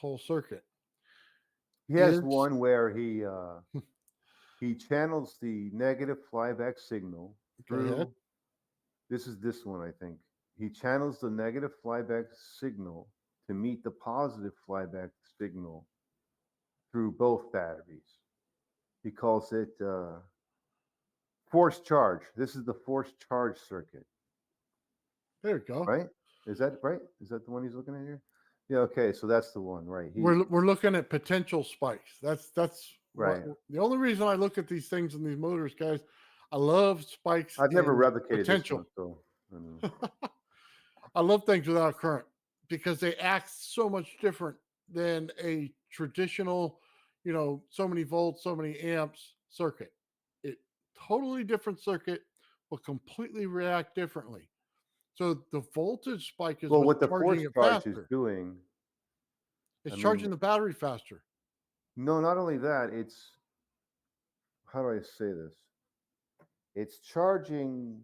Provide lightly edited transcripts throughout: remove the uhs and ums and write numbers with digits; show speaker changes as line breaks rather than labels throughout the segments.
whole circuit.
He has
Is
one where he channels the negative flyback signal
Go ahead.
through. This one, I think. He channels the negative flyback signal to meet the positive flyback signal through both batteries. He calls it forced charge. This is the forced charge circuit,
There you go.
right? Is that right? Is that the one he's looking at here? Yeah. Okay. So that's the one, right?
We're looking at potential spikes. That's what
Right.
the only reason I look at these things in these motors, guys. I love spikes
I've never
in
replicated this one,
potential.
so I mean,
I love things without current because they act so much different than a traditional, so many volts, so many amps circuit. It totally different circuit will completely react differently. So the voltage spike is
well,
what's
what the
charging
force
it
charge is
faster.
doing,
It's
I
charging
mean,
the battery faster.
no, not only that, it's how do I say this? It's charging.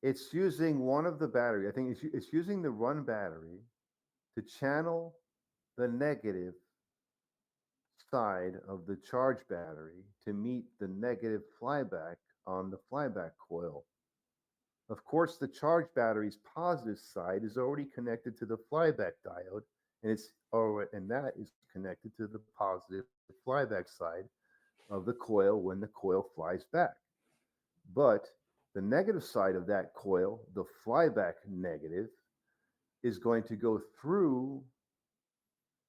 It's using one of the battery. I think it's using the run battery to channel the negative side of the charge battery to meet the negative flyback on the flyback coil. Of course, the charge battery's positive side is already connected to the flyback diode, and that is connected to the positive flyback side of the coil when the coil flies back. But the negative side of that coil, the flyback negative, is going to go through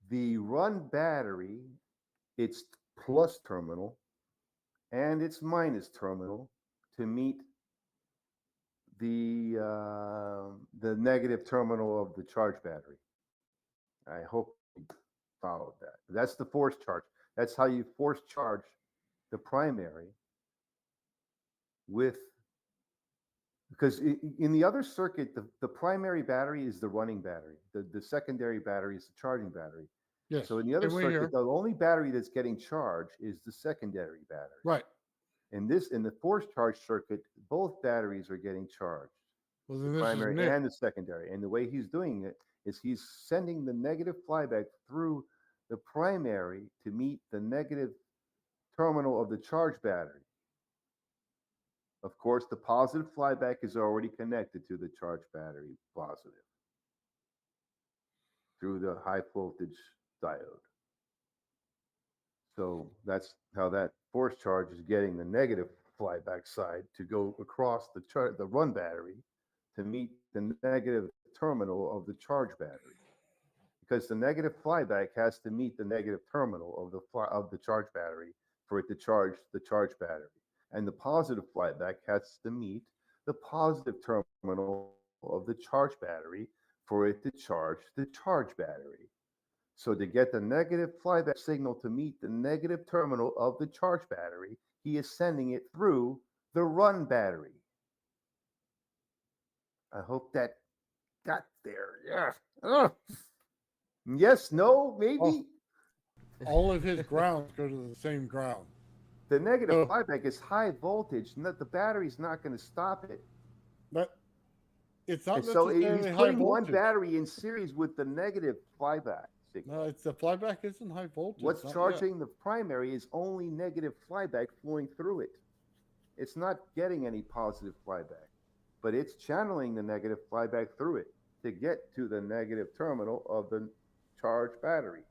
the run battery, its plus terminal, and its minus terminal to meet the negative terminal of the charge battery. I hope you followed that. That's the force charge. That's how you force charge the primary with because in the other circuit, the primary battery is the running battery. The secondary battery is the charging battery.
Yes.
So in the other
And we
circuit,
here.
the only battery that's getting charged is the secondary battery.
Right.
In the force charge circuit, both batteries are getting charged,
Well,
the
then this is
primary
new.
and the secondary. And the way he's doing it is he's sending the negative flyback through the primary to meet the negative terminal of the charge battery. Of course, the positive flyback is already connected to the charge battery positive through the high voltage diode. So that's how that force charge is getting the negative flyback side to go across the run battery to meet the negative terminal of the charge battery. Because the negative flyback has to meet the negative terminal of the charge battery for it to charge the charge battery, and the positive flyback has to meet the positive terminal of the charge battery for it to charge the charge battery. So to get the negative flyback signal to meet the negative terminal of the charge battery, he is sending it through the run battery. I hope that got there. Yeah. Yes, no,
Oh,
maybe.
all of his grounds go to the same ground.
The negative
So
flyback is high voltage, and that the battery's not going to stop it.
that it's
And
not
so he's
necessarily high
putting one
voltage.
battery in series with the negative flyback
No,
signal.
it's the flyback isn't high voltage.
What's
Not yet.
charging the primary is only negative flyback flowing through it. It's not getting any positive flyback, but it's channeling the negative flyback through it to get to the negative terminal of the charged battery.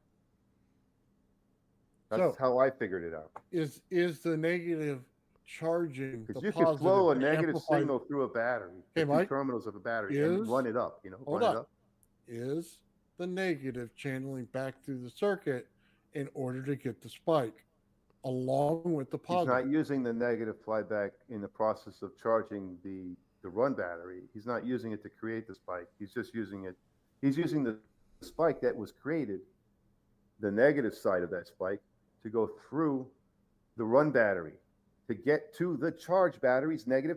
That's
So
how I figured it out.
is the negative charging
Because
the
you could
positive
flow a
to
negative
amplify?
signal through a battery, the
Okay,
two
Mike,
terminals of a battery, and
is
run it up,
hold
run it
on.
up.
Is the negative channeling back through the circuit in order to get the spike along with the
He's
positive?
not using the negative flyback in the process of charging the run battery. He's not using it to create the spike. He's just using it. He's using the spike that was created, the negative side of that spike, to go through the run battery to get to the charge battery's negative